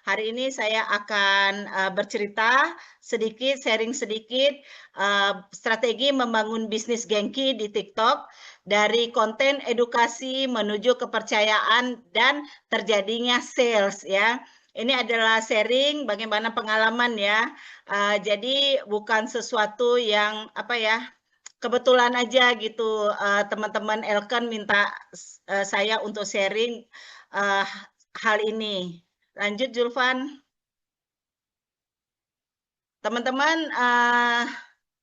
Hari ini saya akan bercerita sedikit, sharing sedikit strategi membangun bisnis Genki di TikTok dari konten edukasi menuju kepercayaan dan terjadinya sales ya. Ini adalah sharing bagaimana pengalaman ya. Jadi bukan sesuatu yang apa ya, kebetulan aja gitu. Teman-teman Elkan minta saya untuk sharing hal ini. Lanjut Julvan. Teman-teman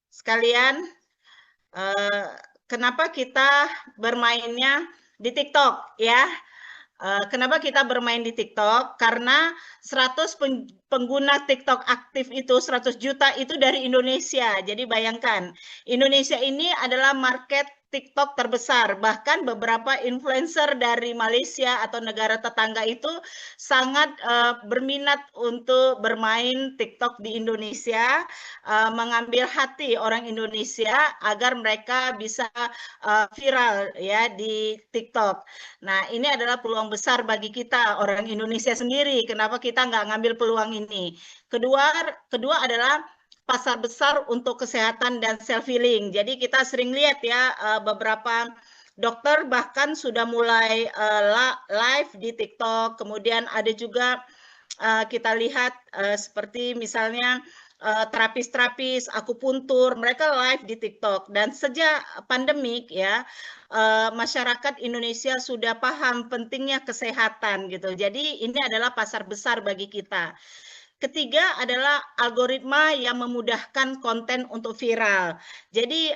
sekalian, kenapa kita bermainnya di TikTok ya? Kenapa kita bermain di TikTok? Karena 100 pengguna TikTok aktif itu 100 juta itu dari Indonesia. Jadi bayangkan, Indonesia ini adalah market TikTok terbesar. Bahkan beberapa influencer dari Malaysia atau negara tetangga itu sangat berminat untuk bermain TikTok di Indonesia, mengambil hati orang Indonesia agar mereka bisa viral ya di TikTok. Nah, ini adalah peluang besar bagi kita orang Indonesia sendiri. Kenapa kita nggak ngambil peluang ini? Kedua adalah pasar besar untuk kesehatan dan self healing. Jadi kita sering lihat ya beberapa dokter bahkan sudah mulai live di TikTok. Kemudian ada juga kita lihat seperti misalnya terapis-terapis, akupuntur, mereka live di TikTok. Dan sejak pandemik ya, masyarakat Indonesia sudah paham pentingnya kesehatan gitu. Jadi ini adalah pasar besar bagi kita. Ketiga adalah algoritma yang memudahkan konten untuk viral. Jadi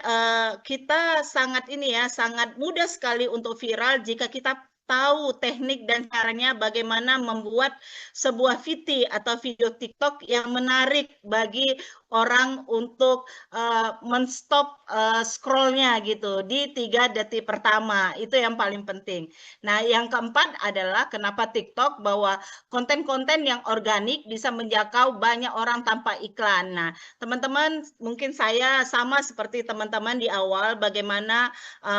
kita sangat sangat mudah sekali untuk viral jika kita tahu teknik dan caranya bagaimana membuat sebuah VT atau video TikTok yang menarik bagi orang untuk menstop scrollnya gitu di 3 detik pertama. Itu yang paling penting. Nah, yang keempat adalah kenapa TikTok, bahwa konten-konten yang organik bisa menjangkau banyak orang tanpa iklan. Nah, teman-teman, mungkin saya sama seperti teman-teman di awal bagaimana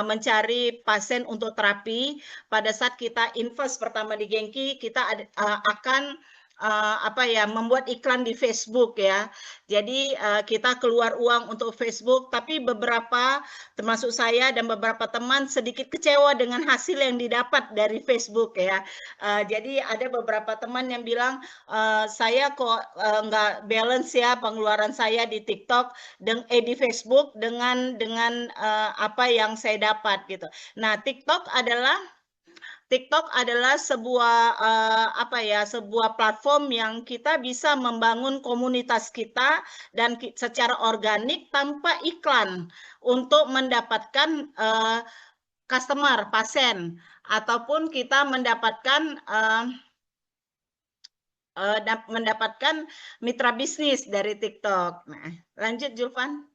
mencari pasien untuk terapi. Pada saat kita invest pertama di Genki, kita akan membuat iklan di Facebook ya. Jadi kita keluar uang untuk Facebook, tapi beberapa termasuk saya dan beberapa teman sedikit kecewa dengan hasil yang didapat dari Facebook ya. Jadi ada beberapa teman yang bilang saya kok nggak balance ya pengeluaran saya di TikTok di Facebook dengan apa yang saya dapat gitu. Nah, TikTok adalah sebuah platform yang kita bisa membangun komunitas kita dan secara organik tanpa iklan untuk mendapatkan customer, pasien, ataupun kita mendapatkan mitra bisnis dari TikTok. Nah, lanjut Julvan.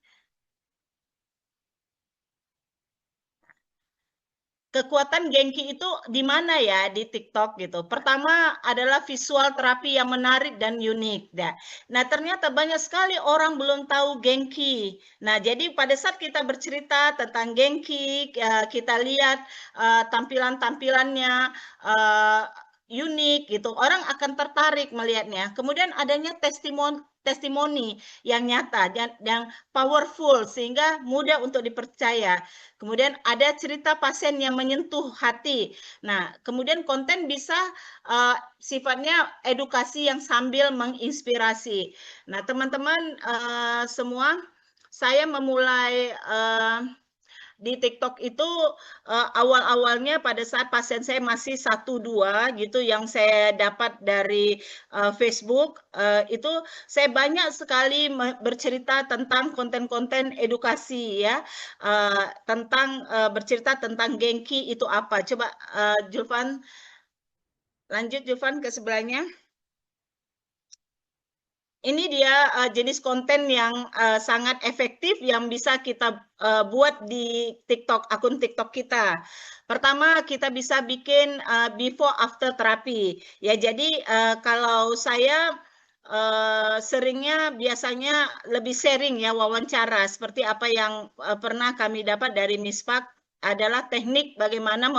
Kekuatan Genki itu di mana ya di TikTok gitu. Pertama adalah visual terapi yang menarik dan unik. Nah, ternyata banyak sekali orang belum tahu Genki. Nah, jadi pada saat kita bercerita tentang Genki, kita lihat tampilan-tampilannya unik gitu. Orang akan tertarik melihatnya. Kemudian adanya testimoni yang nyata dan powerful sehingga mudah untuk dipercaya. Kemudian ada cerita pasien yang menyentuh hati. Nah, kemudian konten bisa sifatnya edukasi yang sambil menginspirasi. Nah, teman-teman semua, saya memulai di TikTok itu awal-awalnya pada saat pasien saya masih 1-2 gitu yang saya dapat dari Facebook, itu saya banyak sekali bercerita tentang konten-konten edukasi ya, bercerita tentang Genki itu apa. Coba Julvan, lanjut Julvan ke sebelahnya. Ini dia jenis konten yang sangat efektif yang bisa kita buat di TikTok, akun TikTok kita. Pertama, kita bisa bikin before after terapi. Ya, jadi kalau saya seringnya biasanya lebih sharing ya, wawancara seperti apa yang pernah kami dapat dari Mispak adalah teknik bagaimana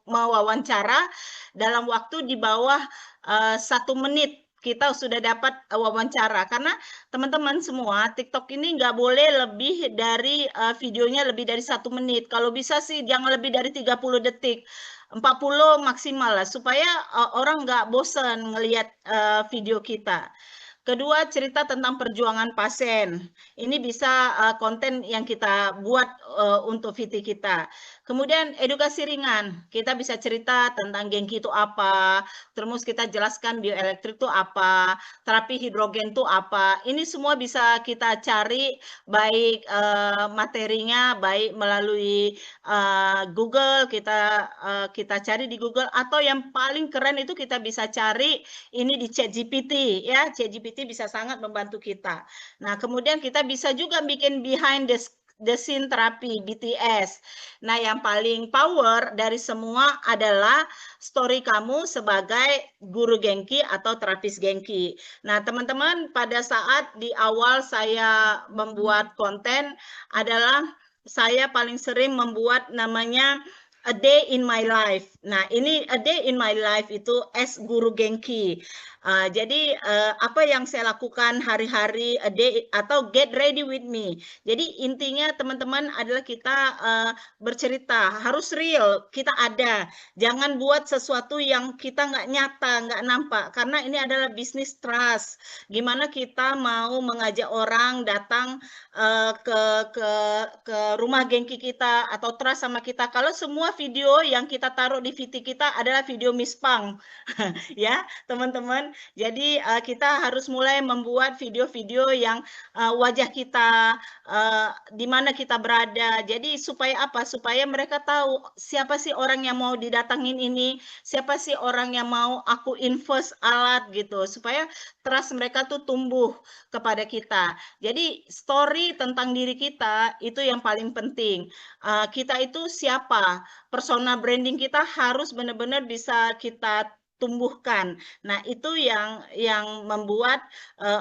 mewawancara dalam waktu di bawah 1 menit. kita sudah dapat wawancara. Karena teman-teman semua, TikTok ini nggak boleh lebih dari videonya lebih dari 1 menit. Kalau bisa sih jangan lebih dari 30 detik. 40 maksimal lah, supaya orang nggak bosan ngelihat video kita. Kedua, cerita tentang perjuangan pasien. Ini bisa konten yang kita buat untuk VT kita. Kemudian edukasi ringan. Kita bisa cerita tentang Genki itu apa, terus kita jelaskan bioelektrik itu apa, terapi hidrogen itu apa. Ini semua bisa kita cari baik materinya, baik melalui Google, kita cari di Google, atau yang paling keren itu kita bisa cari ini di ChatGPT ya. ChatGPT bisa sangat membantu kita. Nah, kemudian kita bisa juga bikin behind the scene terapi BTS. Nah, yang paling power dari semua adalah story kamu sebagai guru Genki atau terapis Genki. Nah, teman-teman, pada saat di awal saya membuat konten adalah saya paling sering membuat namanya A Day in My Life. Nah, ini A Day in My Life itu as guru Genki. Jadi apa yang saya lakukan hari-hari, a day atau get ready with me. Jadi intinya teman-teman adalah kita bercerita, harus real, kita ada. Jangan buat sesuatu yang kita nggak nyata, nggak nampak. Karena ini adalah bisnis trust. Gimana kita mau mengajak orang datang ke rumah Genki kita atau trust sama kita. Kalau semua video yang kita taruh di VT kita adalah video mispang, ya teman-teman. Jadi kita harus mulai membuat video-video yang wajah kita, di mana kita berada. Jadi supaya apa? Supaya mereka tahu siapa sih orang yang mau didatangin ini, siapa sih orang yang mau aku invest alat gitu. Supaya trust mereka tuh tumbuh kepada kita. Jadi story tentang diri kita itu yang paling penting. Kita itu siapa? Persona branding kita harus benar-benar bisa kita tumbuhkan. Nah, itu yang membuat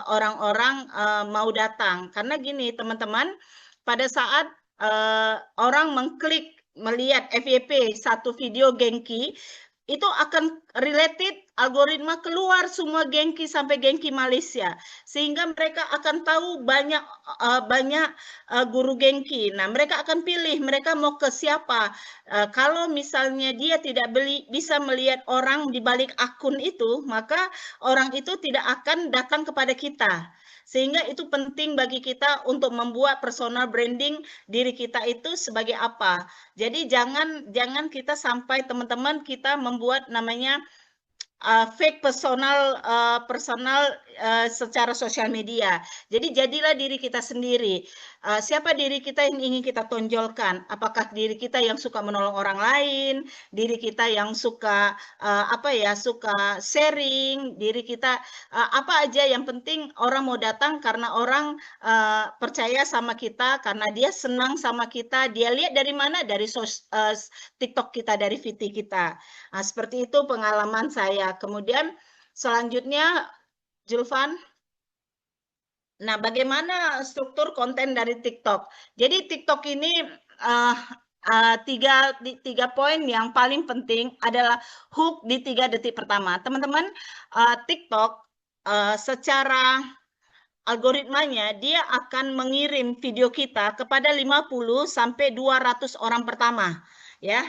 orang-orang mau datang. Karena gini, teman-teman, pada saat orang mengklik melihat FYP satu video Genki, itu akan related algoritma keluar semua Genki sampai Genki Malaysia, sehingga mereka akan tahu banyak guru Genki. Nah, mereka akan pilih mereka mau ke siapa. Kalau misalnya dia tidak bisa melihat orang di balik akun itu, maka orang itu tidak akan datang kepada kita. Sehingga itu penting bagi kita untuk membuat personal branding diri kita itu sebagai apa. Jadi jangan kita sampai teman-teman kita membuat namanya fake personal secara sosial media. Jadi jadilah diri kita sendiri. Siapa diri kita yang ingin kita tonjolkan? Apakah diri kita yang suka menolong orang lain, diri kita yang suka suka sharing, diri kita apa aja, yang penting orang mau datang karena orang percaya sama kita, karena dia senang sama kita. Dia lihat dari mana? Dari TikTok kita, dari VT kita. Nah, seperti itu pengalaman saya. Kemudian selanjutnya, Julvan. Nah, bagaimana struktur konten dari TikTok? Jadi TikTok ini tiga poin yang paling penting adalah hook di 3 detik pertama. Teman-teman, TikTok secara algoritmanya dia akan mengirim video kita kepada 50 sampai 200 orang pertama, ya.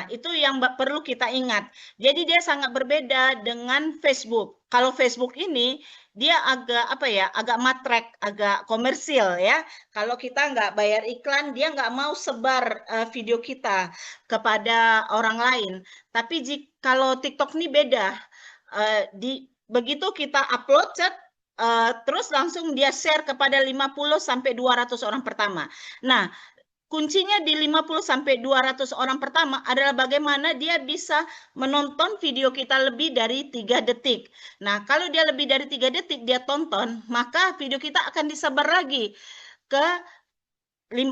Itu yang perlu kita ingat. Jadi dia sangat berbeda dengan Facebook. Kalau Facebook ini dia agak matrek, agak komersil ya. Kalau kita nggak bayar iklan, dia nggak mau sebar video kita kepada orang lain. Tapi kalau TikTok ini beda. Begitu kita upload terus langsung dia share kepada 50 sampai 200 orang pertama. Nah, kuncinya di 50 sampai 200 orang pertama adalah bagaimana dia bisa menonton video kita lebih dari 3 detik. Nah, kalau dia lebih dari 3 detik dia tonton, maka video kita akan disebar lagi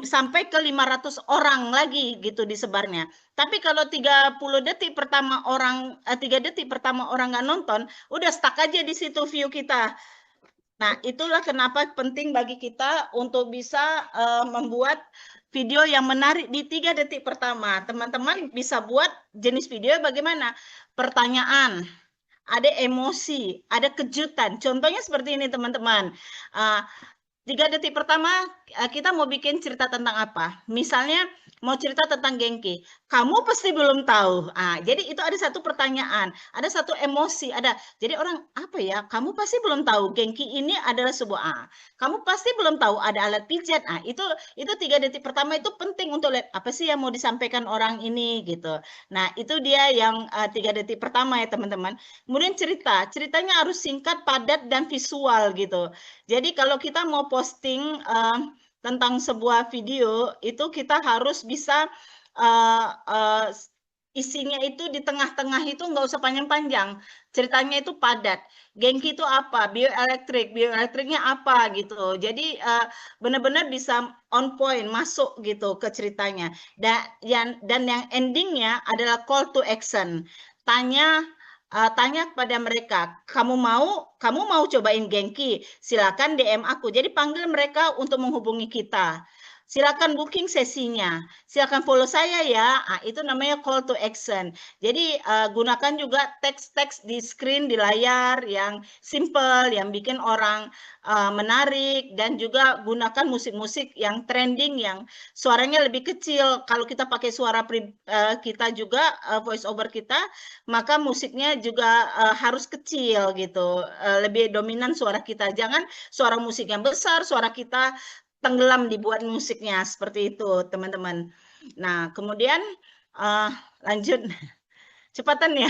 sampai ke 500 orang lagi gitu disebarnya. Tapi kalau 30 detik pertama orang 3 detik pertama orang nggak nonton, udah stuck aja di situ view kita. Nah, itulah kenapa penting bagi kita untuk bisa membuat video yang menarik di 3 detik pertama. Teman-teman bisa buat jenis video bagaimana? Pertanyaan ada emosi, ada kejutan. Contohnya seperti ini teman-teman. 3 detik pertama kita mau bikin cerita tentang apa? Misalnya mau cerita tentang Genki. Kamu pasti belum tahu. Jadi itu ada satu pertanyaan, ada satu emosi, ada. Jadi orang apa ya? Kamu pasti belum tahu Genki ini adalah sebuah kamu pasti belum tahu ada alat pijat. Itu 3 detik pertama itu penting untuk lihat apa sih yang mau disampaikan orang ini gitu. Nah, itu dia yang 3 detik pertama ya teman-teman. Kemudian ceritanya harus singkat, padat dan visual gitu. Jadi kalau kita mau posting tentang sebuah video, itu kita harus bisa isinya itu di tengah-tengah itu nggak usah panjang-panjang. Ceritanya itu padat. Genki itu apa? Bioelektriknya apa gitu. Jadi benar-benar bisa on point, masuk gitu ke ceritanya. Dan yang endingnya adalah call to action. Tanya kepada mereka, kamu mau cobain Genki? Silakan DM aku. Jadi panggil mereka untuk menghubungi kita. Silakan booking sesinya. Silakan follow saya ya. Itu namanya call to action. Jadi gunakan juga teks-teks di screen, di layar yang simple, yang bikin orang menarik, dan juga gunakan musik-musik yang trending, yang suaranya lebih kecil. Kalau kita pakai suara kita juga, voice over kita, maka musiknya juga harus kecil gitu, lebih dominan suara kita. Jangan suara musik yang besar, suara kita tenggelam dibuat musiknya, seperti itu teman-teman. Nah, kemudian lanjut, cepatan ya,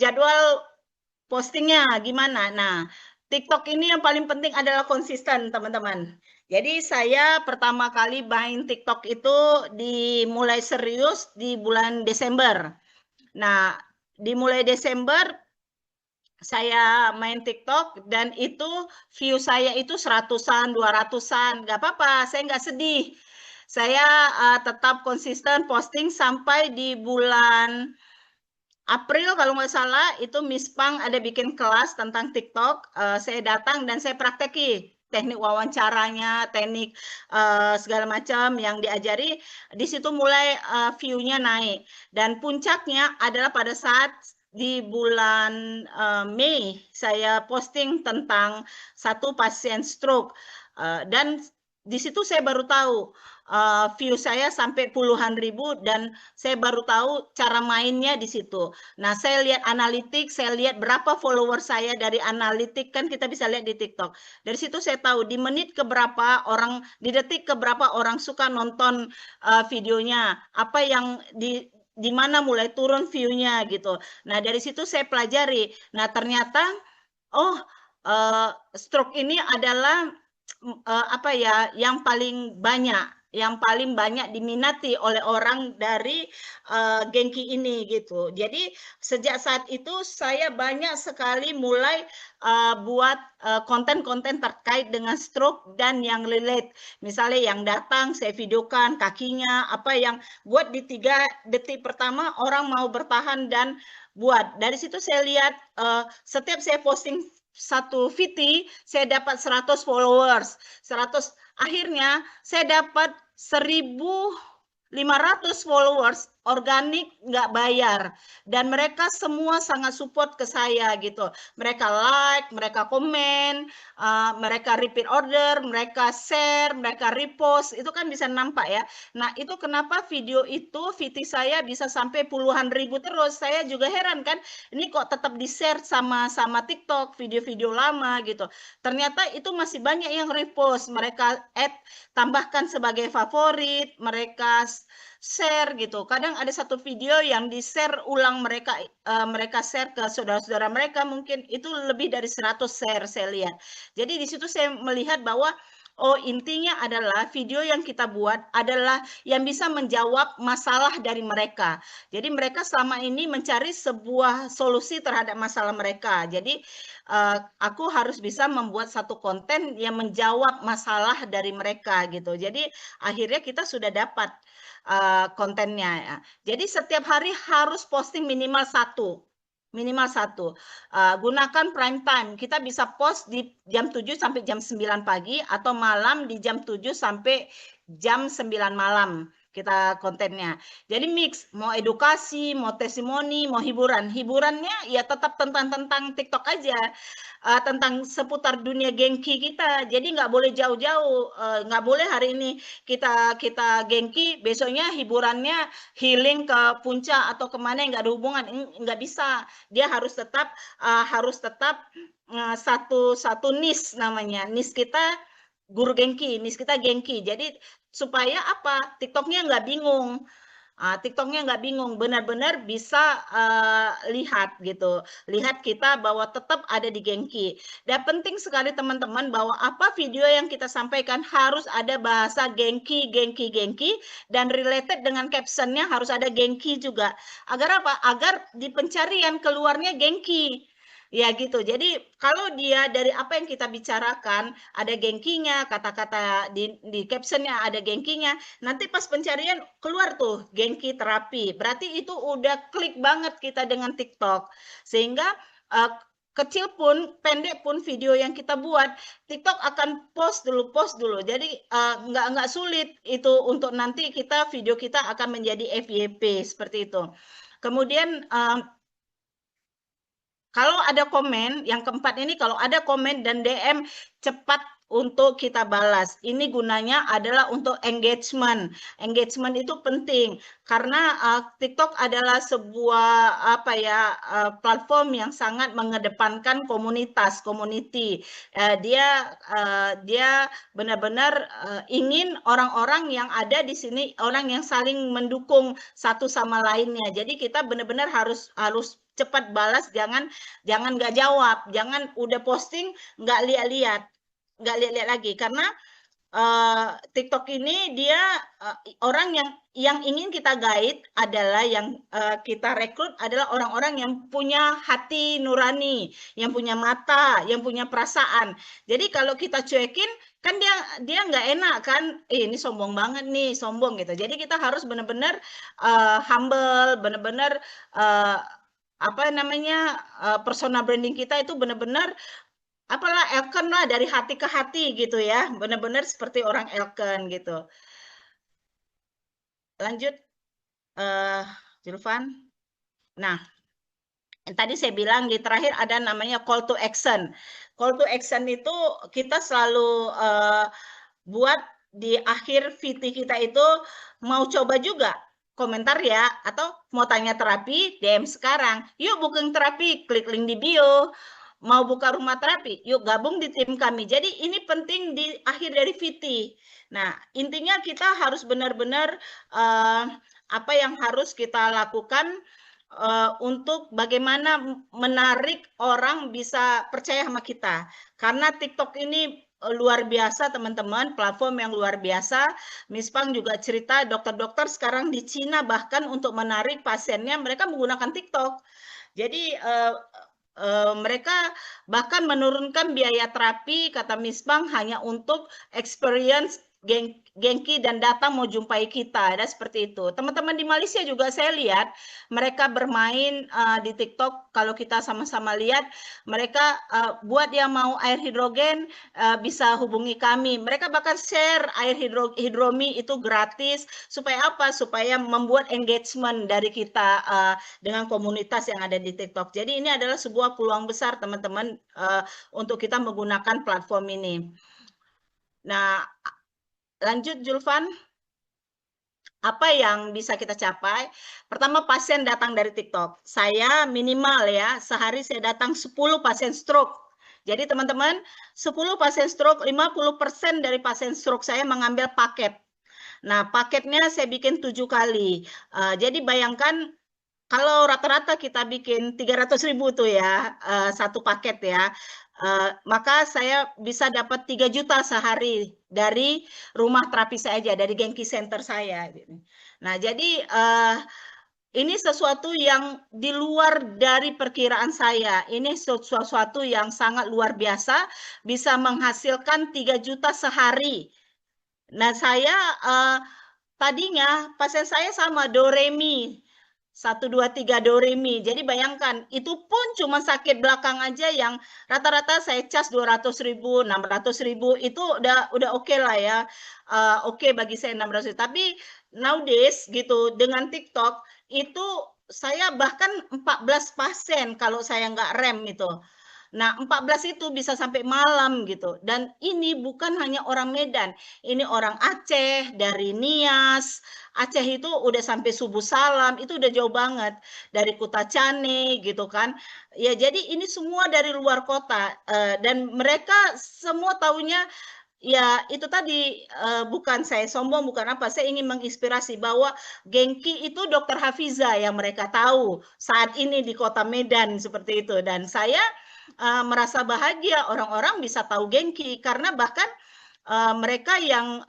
jadwal postingnya gimana. Nah, TikTok ini yang paling penting adalah konsisten teman-teman. Jadi saya pertama kali main TikTok itu dimulai serius di bulan Desember. Nah, dimulai Desember saya main TikTok dan itu view saya itu 100-an, 200-an, nggak apa-apa, saya nggak sedih. Saya tetap konsisten posting sampai di bulan April kalau nggak salah, itu Miss Pang ada bikin kelas tentang TikTok. Saya datang dan saya prakteki teknik wawancaranya, teknik segala macam yang diajari. Di situ mulai view-nya naik. Dan puncaknya adalah pada saat di bulan Mei saya posting tentang satu pasien stroke, dan di situ saya baru tahu view saya sampai puluhan ribu, dan saya baru tahu cara mainnya di situ. Nah, saya lihat analitik, saya lihat berapa follower saya dari analitik, kan kita bisa lihat di TikTok. Dari situ saya tahu di menit keberapa orang, di detik keberapa orang suka nonton videonya, apa yang di mana mulai turun view-nya gitu. Nah, dari situ saya pelajari. Nah, ternyata stroke ini adalah apa ya, yang paling banyak diminati oleh orang dari Genki ini gitu. Jadi sejak saat itu saya banyak sekali mulai buat konten-konten terkait dengan stroke dan yang relate. Misalnya yang datang saya videokan kakinya, apa yang buat di 3 detik pertama orang mau bertahan dan buat. Dari situ saya lihat setiap saya posting satu VT, saya dapat 100 followers. 100, akhirnya saya dapat 1.500 followers organik, nggak bayar, dan mereka semua sangat support ke saya gitu. Mereka like, mereka komen, mereka repeat order, mereka share, mereka repost, itu kan bisa nampak ya. Nah, itu kenapa video itu VT saya bisa sampai puluhan ribu terus. Saya juga heran kan, ini kok tetap di share sama TikTok, video-video lama gitu. Ternyata itu masih banyak yang repost, mereka add, tambahkan sebagai favorit, mereka share gitu. Kadang ada satu video yang di-share ulang, mereka share ke saudara-saudara mereka, mungkin itu lebih dari 100 share saya lihat. Jadi di situ saya melihat bahwa intinya adalah video yang kita buat adalah yang bisa menjawab masalah dari mereka. Jadi mereka selama ini mencari sebuah solusi terhadap masalah mereka. Jadi aku harus bisa membuat satu konten yang menjawab masalah dari mereka gitu. Jadi akhirnya kita sudah dapat kontennya. Jadi setiap hari harus posting minimal satu. Gunakan prime time. Kita bisa post di jam 7 sampai jam 9 pagi atau malam di jam 7 sampai jam 9 malam. kita kontennya. Jadi mix, mau edukasi, mau testimoni, mau hiburan. Hiburannya ya tetap tentang TikTok aja. Tentang seputar dunia gengki kita. Jadi nggak boleh jauh-jauh, nggak boleh hari ini kita kita gengki, besoknya hiburannya healing ke puncak atau kemana yang nggak ada hubungan, nggak bisa. Dia harus tetap satu niche namanya. Niche kita guru gengki, niche kita gengki. Jadi supaya apa? TikToknya nggak bingung. TikToknya nggak bingung, benar-benar bisa lihat gitu, lihat kita bahwa tetap ada di gengki. Dan penting sekali teman-teman bahwa apa video yang kita sampaikan harus ada bahasa gengki, dan related dengan captionnya harus ada gengki juga. Agar apa? Agar di pencarian keluarnya gengki. Ya gitu. Jadi kalau dia dari apa yang kita bicarakan ada gengkinya, kata-kata di captionnya ada gengkinya, nanti pas pencarian keluar tuh gengki terapi. Berarti itu udah klik banget kita dengan TikTok. Sehingga kecil pun, pendek pun video yang kita buat, TikTok akan post dulu. Jadi nggak sulit itu untuk nanti video kita akan menjadi FYP seperti itu. Kemudian kalau ada komen, yang keempat ini kalau ada komen dan DM cepat untuk kita balas. Ini gunanya adalah untuk engagement. Engagement itu penting karena TikTok adalah sebuah platform yang sangat mengedepankan komunitas, community. Dia benar-benar ingin orang-orang yang ada di sini, orang yang saling mendukung satu sama lainnya. Jadi kita benar-benar harus cepat balas, jangan nggak jawab, jangan udah posting nggak lihat-lihat lagi karena TikTok ini dia orang yang ingin kita guide adalah yang kita rekrut adalah orang-orang yang punya hati nurani, yang punya mata, yang punya perasaan. Jadi kalau kita cuekin kan dia nggak enak kan, ini sombong banget nih, sombong gitu. Jadi kita harus benar-benar humble, benar-benar persona branding kita itu benar-benar Elken lah dari hati ke hati gitu ya, benar-benar seperti orang Elken gitu. Lanjut, Julvan. Nah, tadi saya bilang di terakhir ada namanya call to action. Call to action itu kita selalu buat di akhir VT kita itu mau coba juga komentar ya, atau mau tanya terapi, DM sekarang. Yuk booking terapi, klik link di bio. Mau buka rumah terapi, yuk gabung di tim kami. Jadi ini penting di akhir dari VT. Nah, intinya kita harus benar-benar apa yang harus kita lakukan untuk bagaimana menarik orang bisa percaya sama kita. Karena TikTok ini luar biasa teman-teman, platform yang luar biasa. Miss Pang juga cerita dokter-dokter sekarang di Cina bahkan untuk menarik pasiennya mereka menggunakan TikTok. Jadi mereka bahkan menurunkan biaya terapi kata Miss Pang hanya untuk experience gengki dan datang mau jumpai kita, ada seperti itu. Teman-teman di Malaysia juga saya lihat mereka bermain di TikTok. Kalau kita sama-sama lihat, mereka buat yang mau air hidrogen bisa hubungi kami. Mereka bahkan share air hidromi itu gratis. Supaya apa? Supaya membuat engagement dari kita dengan komunitas yang ada di TikTok. Jadi ini adalah sebuah peluang besar teman-teman untuk kita menggunakan platform ini. Nah, lanjut Julvan, apa yang bisa kita capai? Pertama, pasien datang dari TikTok. Saya minimal ya, sehari saya datang 10 pasien stroke. Jadi teman-teman, 10 pasien stroke, 50% dari pasien stroke saya mengambil paket. Nah, paketnya saya bikin 7 kali. Jadi bayangkan kalau rata-rata kita bikin 300.000 tuh ya, satu paket ya. Maka saya bisa dapat 3 juta sehari dari rumah terapi saya aja, dari Gengki Center saya. Nah, jadi ini sesuatu yang di luar dari perkiraan saya. Ini sesuatu yang sangat luar biasa, bisa menghasilkan 3 juta sehari. Nah, saya tadinya pasien saya sama Doremi. 1, 2, 3 do re mi. Jadi bayangkan, itu pun cuma sakit belakang aja yang rata-rata saya cas 200.000, 600.000 itu udah oke lah ya. Oke bagi saya 600.000. Tapi nowadays gitu dengan TikTok itu saya bahkan 14 pasien kalau saya nggak rem itu. Nah, 14 itu bisa sampai malam gitu. Dan ini bukan hanya orang Medan, ini orang Aceh, dari Nias. Aceh itu udah sampai Subuh Salam, itu udah jauh banget. Dari Kutacane gitu kan. Ya, jadi ini semua dari luar kota. Dan mereka semua taunya ya itu tadi bukan saya sombong, bukan apa. Saya ingin menginspirasi bahwa Genki itu Dokter Hafiza yang mereka tahu saat ini di Kota Medan seperti itu. Dan saya merasa bahagia orang-orang bisa tahu Genki karena bahkan mereka yang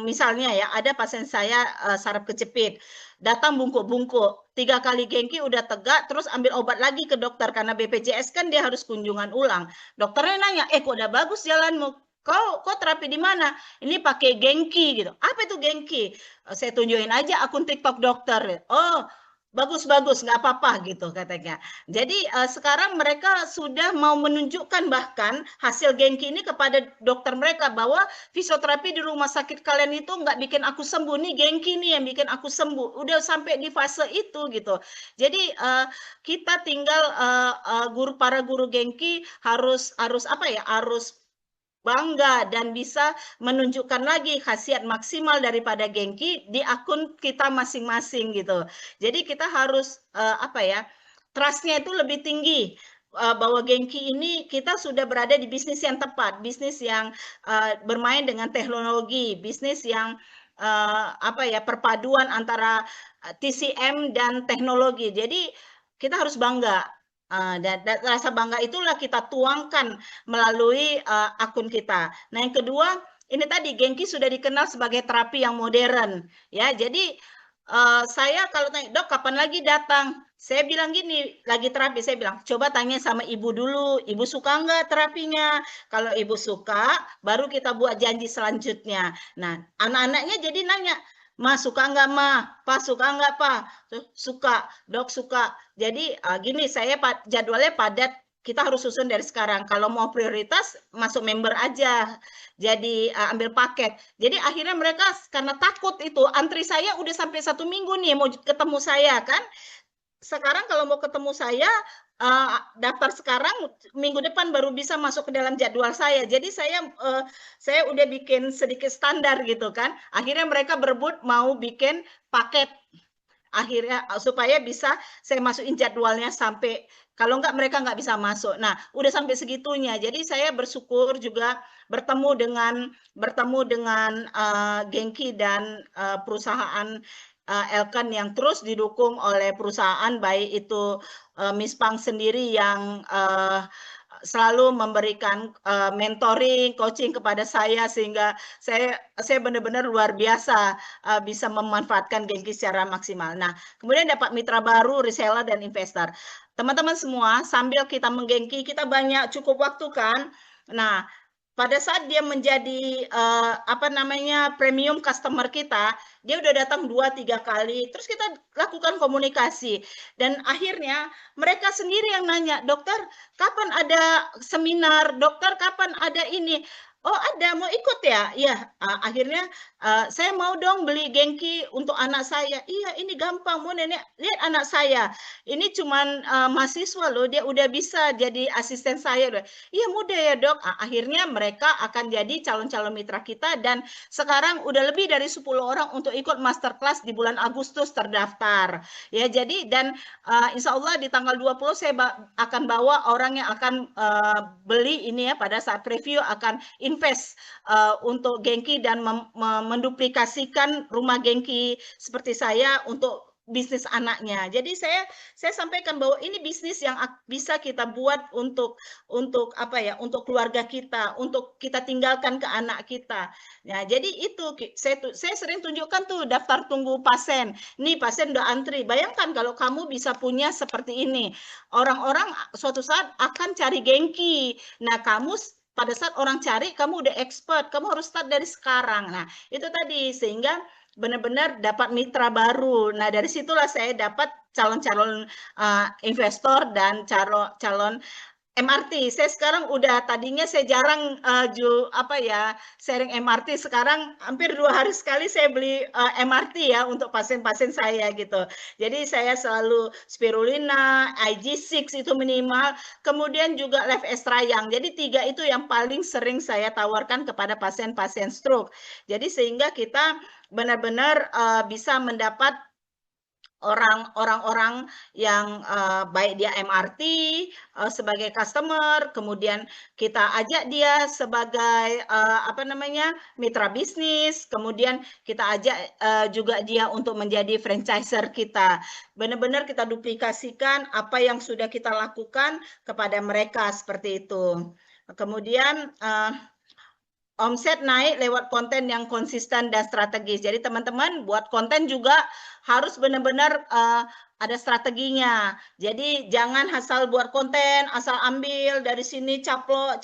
misalnya ya ada pasien saya saraf kejepit datang bungkuk-bungkuk 3 kali Genki udah tegak terus ambil obat lagi ke dokter karena BPJS kan dia harus kunjungan ulang dokternya nanya kok udah bagus jalanmu kau terapi di mana ini pakai Genki gitu apa itu Genki saya tunjukin aja akun TikTok dokter oh bagus-bagus nggak apa-apa gitu katanya jadi sekarang mereka sudah mau menunjukkan bahkan hasil Genki ini kepada dokter mereka bahwa fisioterapi di rumah sakit kalian itu nggak bikin aku sembuh nih Genki nih yang bikin aku sembuh udah sampai di fase itu gitu jadi kita tinggal para guru Genki harus apa ya harus bangga dan bisa menunjukkan lagi khasiat maksimal daripada Genki di akun kita masing-masing gitu. Jadi kita harus apa ya trustnya itu lebih tinggi bahwa Genki ini kita sudah berada di bisnis yang tepat, bisnis yang bermain dengan teknologi, bisnis yang apa ya perpaduan antara TCM dan teknologi. Jadi kita harus bangga. Dan rasa bangga itulah kita tuangkan melalui akun kita. Nah, yang kedua, ini tadi Genki sudah dikenal sebagai terapi yang modern, ya. Jadi saya kalau tanya, dok kapan lagi datang? Saya bilang gini, lagi terapi, saya bilang, coba tanya sama ibu dulu, ibu suka nggak terapinya? Kalau ibu suka, baru kita buat janji selanjutnya. Nah, anak-anaknya jadi nanya, Ma suka nggak Ma? Pa suka nggak Pa? Suka, dok suka. Jadi gini, saya jadwalnya padat, kita harus susun dari sekarang. Kalau mau prioritas, masuk member aja. Jadi ambil paket. Jadi akhirnya mereka karena takut itu, antri saya udah sampai 1 minggu nih mau ketemu saya kan. Sekarang kalau mau ketemu saya, daftar sekarang, minggu depan baru bisa masuk ke dalam jadwal saya. Jadi saya udah bikin sedikit standar gitu kan. Akhirnya mereka berebut mau bikin paket akhirnya supaya bisa saya masukin jadwalnya sampai kalau enggak mereka nggak bisa masuk. Nah, udah sampai segitunya. Jadi saya bersyukur juga bertemu dengan Genki dan perusahaan Elkan yang terus didukung oleh perusahaan baik itu Miss Pang sendiri yang selalu memberikan mentoring, coaching kepada saya sehingga saya benar-benar luar biasa bisa memanfaatkan Genki secara maksimal. Nah, kemudian dapat mitra baru, reseller dan investor. Teman-teman semua, sambil kita menggengki, kita banyak cukup waktu kan. Nah, pada saat dia menjadi apa namanya premium customer kita, dia udah datang 2-3 kali, terus kita lakukan komunikasi dan akhirnya mereka sendiri yang nanya, dokter kapan ada seminar, dokter kapan ada ini, oh ada mau ikut ya, ya akhirnya saya mau dong beli Genki untuk anak saya, iya ini gampang mau nenek lihat anak saya, ini cuman mahasiswa loh, dia udah bisa jadi asisten saya, iya mudah ya dok, akhirnya mereka akan jadi calon-calon mitra kita dan sekarang udah lebih dari 10 orang untuk ikut masterclass di bulan Agustus terdaftar. Ya, jadi dan insya Allah di tanggal 20 saya akan bawa orang yang akan beli ini ya pada saat preview akan invest untuk Genki dan menduplikasikan rumah Genki seperti saya untuk bisnis anaknya. Jadi saya sampaikan bahwa ini bisnis yang bisa kita buat untuk apa ya, untuk keluarga kita, untuk kita tinggalkan ke anak kita. Nah, jadi itu saya sering tunjukkan tuh daftar tunggu pasien. Nih pasien udah antri. Bayangkan kalau kamu bisa punya seperti ini. Orang-orang suatu saat akan cari Genki. Nah, kamu pada saat orang cari, kamu udah expert. Kamu harus start dari sekarang. Nah, itu tadi sehingga benar-benar dapat mitra baru. Nah, dari situlah saya dapat calon-calon investor dan calon MRT. Saya sekarang tadinya saya jarang sharing MRT. Sekarang hampir 2 hari sekali saya beli MRT ya untuk pasien-pasien saya gitu. Jadi saya selalu spirulina, IG6 itu minimal, kemudian juga Live Estrayang. Jadi 3 itu yang paling sering saya tawarkan kepada pasien-pasien stroke. Jadi sehingga kita benar-benar bisa mendapat orang-orang yang baik dia MRT sebagai customer, kemudian kita ajak dia sebagai mitra bisnis, kemudian kita ajak juga dia untuk menjadi franchiser kita. Benar-benar kita duplikasikan apa yang sudah kita lakukan kepada mereka seperti itu. Kemudian omset naik lewat konten yang konsisten dan strategis. Jadi teman-teman buat konten juga harus benar-benar ada strateginya. Jadi jangan asal buat konten, asal ambil dari sini caplok.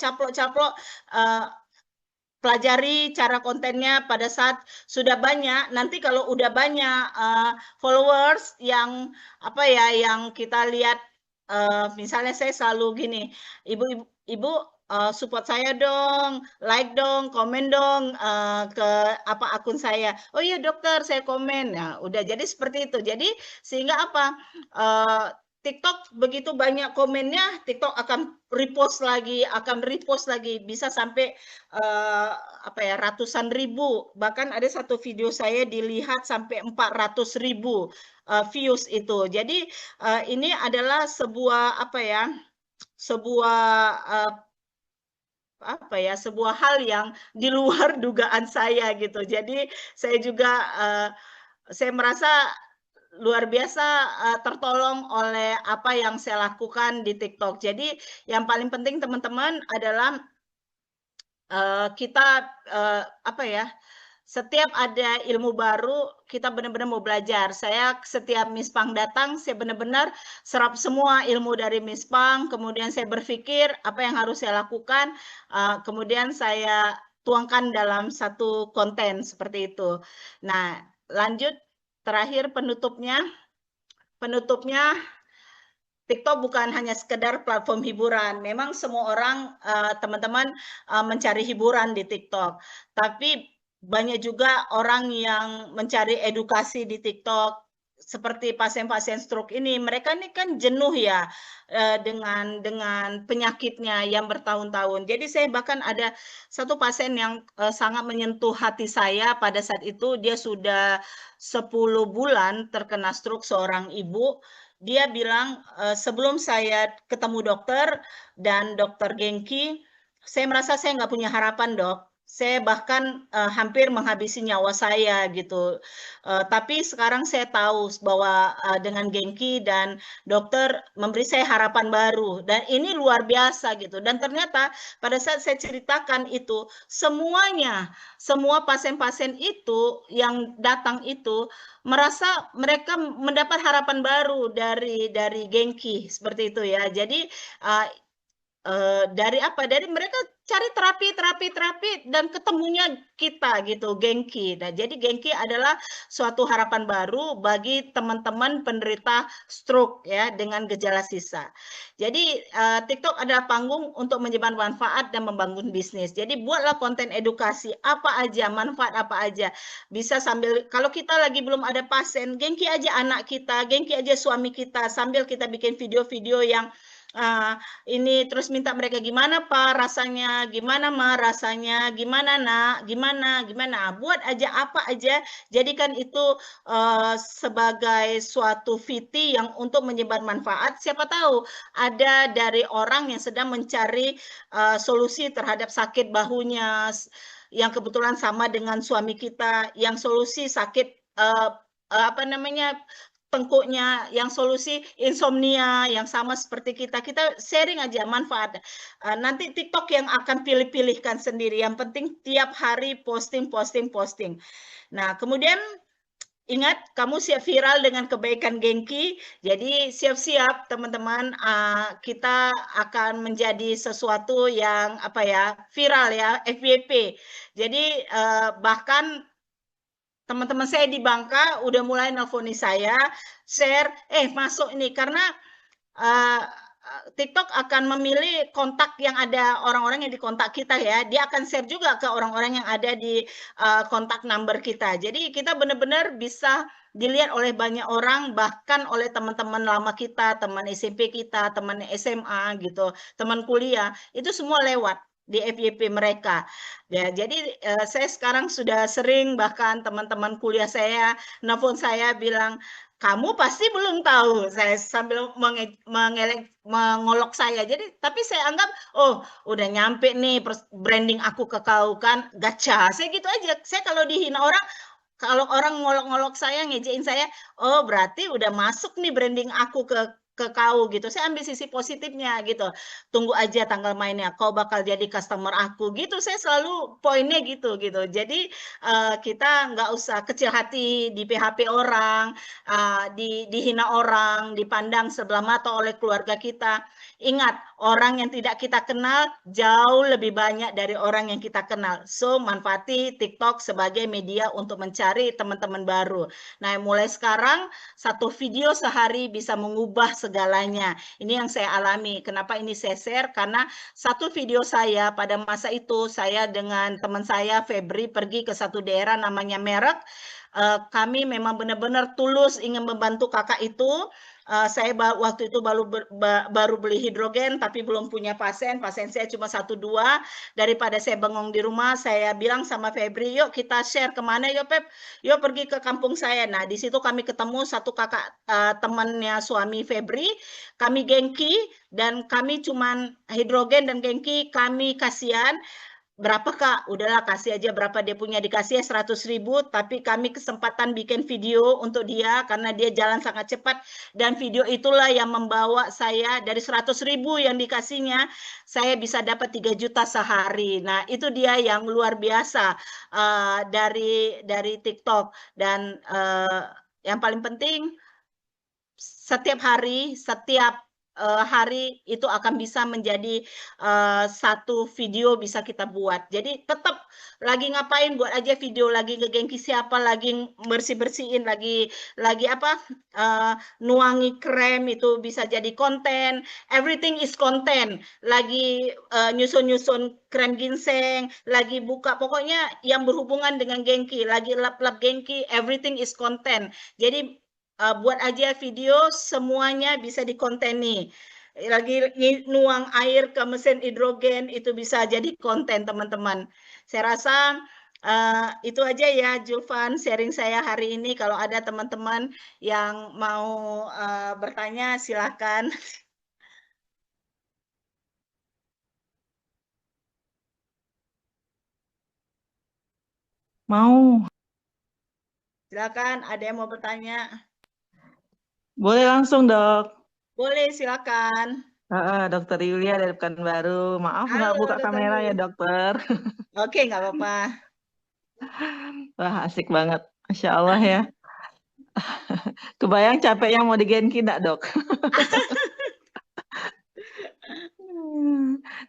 Pelajari cara kontennya pada saat sudah banyak. Nanti kalau udah banyak followers yang yang kita lihat, misalnya saya selalu gini, ibu support saya dong, like dong, komen dong ke akun saya. Oh iya dokter, saya komen. Nah, udah jadi seperti itu. Jadi sehingga TikTok begitu banyak komennya, TikTok akan repost lagi, bisa sampai ratusan ribu. Bahkan ada satu video saya dilihat sampai 400.000 views itu. Jadi ini adalah sebuah sebuah hal yang di luar dugaan saya gitu. Jadi saya juga saya merasa luar biasa tertolong oleh apa yang saya lakukan di TikTok. Jadi yang paling penting teman-teman adalah kita setiap ada ilmu baru kita benar-benar mau belajar. Saya setiap Miss Pang datang, saya benar-benar serap semua ilmu dari Miss Pang, kemudian saya berpikir apa yang harus saya lakukan, kemudian saya tuangkan dalam satu konten seperti itu. Nah, lanjut terakhir penutupnya TikTok bukan hanya sekedar platform hiburan. Memang semua orang, teman-teman, mencari hiburan di TikTok. Tapi banyak juga orang yang mencari edukasi di TikTok. Seperti pasien-pasien stroke ini, mereka ini kan jenuh ya dengan penyakitnya yang bertahun-tahun. Jadi saya bahkan ada satu pasien yang sangat menyentuh hati saya pada saat itu. Dia sudah 10 bulan terkena stroke, seorang ibu. Dia bilang, sebelum saya ketemu dokter dan dokter Genki, saya merasa saya nggak punya harapan dok. Saya bahkan hampir menghabisi nyawa saya gitu. Tapi sekarang saya tahu bahwa dengan Genki dan dokter memberi saya harapan baru. Dan ini luar biasa gitu. Dan ternyata pada saat saya ceritakan itu, semua pasien-pasien itu yang datang itu, merasa mereka mendapat harapan baru dari Genki seperti itu ya. Jadi dari mereka cari terapi dan ketemunya kita gitu, Genki. Nah, jadi Genki adalah suatu harapan baru bagi teman-teman penderita stroke ya dengan gejala sisa. Jadi TikTok adalah panggung untuk menyebar manfaat dan membangun bisnis. Jadi buatlah konten edukasi apa aja, manfaat apa aja. Bisa sambil kalau kita lagi belum ada pasien, Genki aja anak kita, Genki aja suami kita sambil kita bikin video-video yang ini terus minta mereka gimana Pak rasanya, gimana Ma rasanya, gimana Nak, gimana, buat aja apa aja, jadikan itu sebagai suatu VT yang untuk menyebar manfaat. Siapa tahu ada dari orang yang sedang mencari solusi terhadap sakit bahunya, yang kebetulan sama dengan suami kita, yang solusi sakit tengkuknya, yang solusi insomnia yang sama seperti kita sharing aja manfaat. Nanti TikTok yang akan pilih-pilihkan sendiri. Yang penting tiap hari posting. Nah, kemudian ingat kamu siap viral dengan kebaikan Genki. Jadi siap-siap teman-teman, kita akan menjadi sesuatu yang viral ya, FYP. Jadi bahkan teman-teman saya di Bangka udah mulai nelfoni saya, share, masuk ini karena TikTok akan memilih kontak yang ada orang-orang yang di kontak kita ya. Dia akan share juga ke orang-orang yang ada di kontak number kita. Jadi kita benar-benar bisa dilihat oleh banyak orang, bahkan oleh teman-teman lama kita, teman SMP kita, teman SMA gitu, teman kuliah, itu semua lewat di FYP mereka. Ya, jadi saya sekarang sudah sering bahkan teman-teman kuliah saya nelfon saya bilang, kamu pasti belum tahu, saya sambil mengolok saya. Jadi, tapi saya anggap, oh, udah nyampe nih branding aku ke kau kan, gacha. Saya gitu aja. Saya kalau dihina orang, kalau orang ngolok-ngolok saya, ngejein saya, oh berarti udah masuk nih branding aku ke kau gitu. Saya ambil sisi positifnya gitu. Tunggu aja tanggal mainnya, kau bakal jadi customer aku gitu. Saya selalu poinnya gitu gitu. Jadi kita nggak usah kecil hati di PHP orang, dihina orang, dipandang sebelah mata oleh keluarga kita. Ingat, orang yang tidak kita kenal jauh lebih banyak dari orang yang kita kenal. So, manfaati TikTok sebagai media untuk mencari teman-teman baru. Nah, mulai sekarang satu video sehari bisa mengubah segalanya. Ini yang saya alami. Kenapa ini saya share? Karena satu video saya pada masa itu, saya dengan teman saya Febri pergi ke satu daerah namanya Merek. Kami memang benar-benar tulus ingin membantu kakak itu. Saya waktu itu baru beli hidrogen tapi belum punya pasien saya cuma 1-2. Daripada saya bengong di rumah, saya bilang sama Febri, yuk kita share kemana, yuk Pep, yuk pergi ke kampung saya. Nah di situ kami ketemu satu kakak temannya suami Febri, kami gengki dan kami cuman hidrogen dan gengki, kami kasihan. Berapa Kak? Udahlah kasih aja berapa dia punya, dikasih 100.000, tapi kami kesempatan bikin video untuk dia karena dia jalan sangat cepat dan video itulah yang membawa saya dari 100.000 yang dikasihnya, saya bisa dapat 3 juta sehari. Nah itu dia yang luar biasa dari TikTok dan yang paling penting setiap hari itu akan bisa menjadi satu video bisa kita buat. Jadi tetap lagi ngapain buat aja video, lagi ngegengki siapa, lagi bersih-bersihin, lagi apa nuangi krem itu bisa jadi konten. Everything is content. Lagi nyusun-nyusun krem ginseng, lagi buka pokoknya yang berhubungan dengan gengki, lagi lap-lap gengki, everything is content. Jadi buat aja video, semuanya bisa dikonteni. Lagi nuang air ke mesin hidrogen, itu bisa jadi konten teman-teman. Saya rasa itu aja ya Julvan, sharing saya hari ini. Kalau ada teman-teman yang mau bertanya, silakan. Mau. Silakan, ada yang mau bertanya? Boleh langsung, Dok. Boleh, silakan. Dokter Yulia dari Pekanbaru. Maaf nggak Halo, buka Dokter kamera ya, Yu. dokter. Oke, nggak apa-apa. Wah, asik banget. Masya Allah ya. Kebayang capek yang mau digenki nggak, Dok?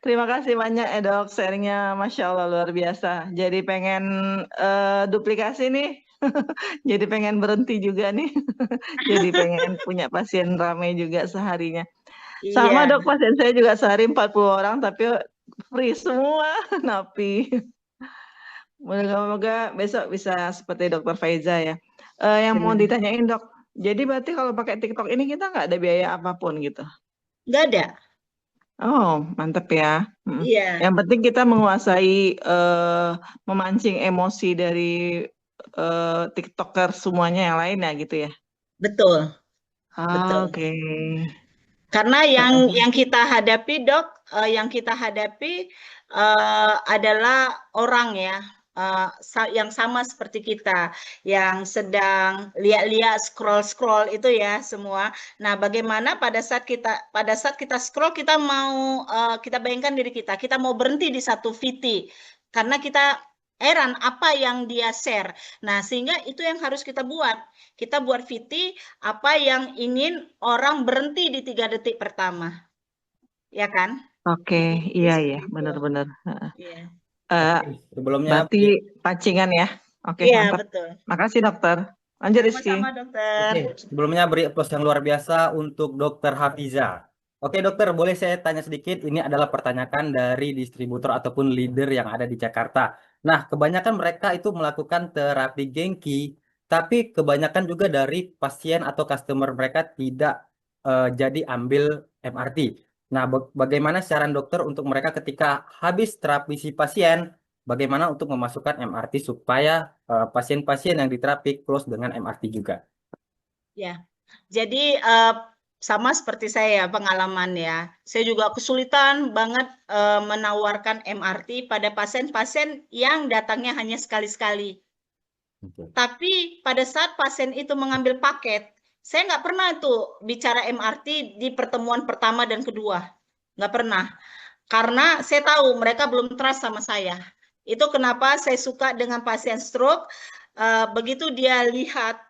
Terima kasih banyak ya, Dok. Sharingnya Masya Allah luar biasa. Jadi pengen duplikasi nih. Jadi pengen berhenti juga nih. Jadi pengen punya pasien ramai juga seharinya. Sama Iya. Dok, pasien saya juga sehari 40 orang, tapi free semua, napi. Moga-moga besok bisa seperti Dokter Faiza ya. Yang mau Benar. ditanyain Dok, jadi berarti kalau pakai TikTok ini kita nggak ada biaya apapun gitu? Nggak ada. Oh, mantep ya. Iya, Yang penting kita menguasai memancing emosi dari TikToker semuanya yang lain ya gitu ya. betul, betul. Oke. Karena yang kita hadapi, Dok, yang kita hadapi adalah orang ya, yang sama seperti kita, yang sedang lihat-lihat, scroll-scroll itu ya semua. Nah, bagaimana pada saat kita scroll, kita mau kita bayangkan diri kita mau berhenti di satu VT karena kita heran apa yang dia share. Nah, sehingga itu yang harus kita buat. Kita buat VT apa yang ingin orang berhenti di 3 detik pertama, ya kan? Oke, Jadi iya iya, seperti itu. benar-benar. Iya, Eh, Sebelumnya Berarti pancingan ya. Oke, iya mantap. betul. Makasih dokter. Lanjut Rizky. Sama-sama dokter. Oke, sebelumnya beri aplaus yang luar biasa untuk Dokter Hafiza. Oke dokter, boleh saya tanya sedikit? Ini adalah pertanyaan dari distributor ataupun leader yang ada di Jakarta. Nah, kebanyakan mereka itu melakukan terapi Genki, tapi kebanyakan juga dari pasien atau customer mereka tidak jadi ambil MRT. Nah, bagaimana saran dokter untuk mereka ketika habis terapi si pasien, bagaimana untuk memasukkan MRT supaya pasien-pasien yang diterapi close dengan MRT juga? Ya, jadi sama seperti saya pengalaman ya. Saya juga kesulitan banget menawarkan MRT pada pasien-pasien yang datangnya hanya sekali-sekali. Oke. Tapi pada saat pasien itu mengambil paket, saya nggak pernah tuh bicara MRT di pertemuan pertama dan kedua. Nggak pernah. Karena saya tahu mereka belum trust sama saya. Itu kenapa saya suka dengan pasien stroke. Begitu dia lihat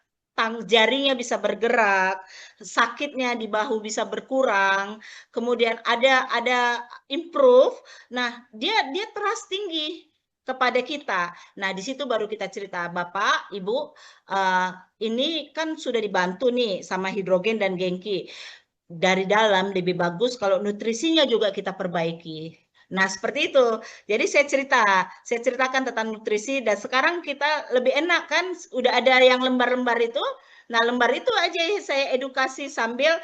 jarinya bisa bergerak, sakitnya di bahu bisa berkurang, kemudian ada improve. Nah, dia trust tinggi kepada kita. Nah, di situ baru kita cerita, Bapak, Ibu, ini kan sudah dibantu nih sama hidrogen dan Genki dari dalam lebih bagus kalau nutrisinya juga kita perbaiki. Nah, seperti itu. Jadi saya ceritakan tentang nutrisi dan sekarang kita lebih enak kan udah ada yang lembar-lembar itu. Nah, lembar itu aja saya edukasi sambil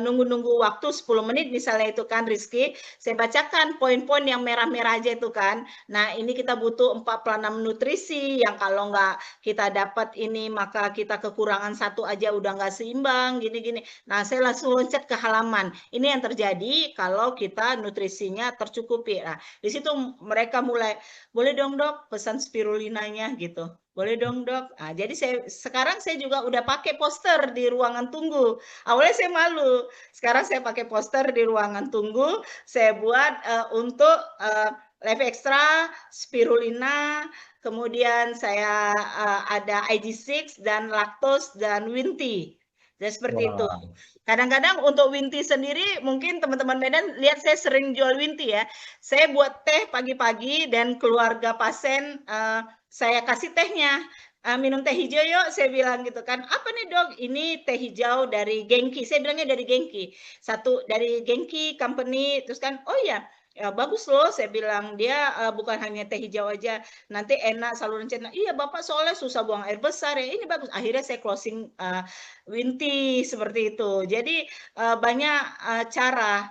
nunggu-nunggu waktu 10 menit misalnya itu kan Rizky, saya bacakan poin-poin yang merah-merah aja itu kan. Nah, ini kita butuh 46 nutrisi yang kalau nggak kita dapat ini maka kita kekurangan satu aja udah nggak seimbang gini-gini. Nah, saya langsung loncat ke halaman. Ini yang terjadi kalau kita nutrisinya tercukupi. Nah, di situ mereka mulai, boleh dong dok pesan spirulinanya gitu. Boleh dong dok. Nah, jadi sekarang saya juga udah pakai poster di ruangan tunggu. Awalnya saya malu. Sekarang saya pakai poster di ruangan tunggu. Saya buat untuk Life Extra, spirulina, kemudian saya ada IG6 dan laktos dan Winti. Jadi seperti itu. Wah. Kadang-kadang untuk Winti sendiri, mungkin teman-teman Medan lihat saya sering jual Winti ya. Saya buat teh pagi-pagi dan keluarga pasien saya kasih tehnya. Minum teh hijau yuk, saya bilang gitu kan. Apa nih dok? Ini teh hijau dari Genki. Saya bilangnya dari Genki. Satu dari Genki Company. Terus kan, oh ya, ya bagus loh. Saya bilang dia bukan hanya teh hijau aja. Nanti enak saluran cerna. Iya bapak soalnya susah buang air besar ya. Ini bagus. Akhirnya saya closing Winti seperti itu. Jadi banyak cara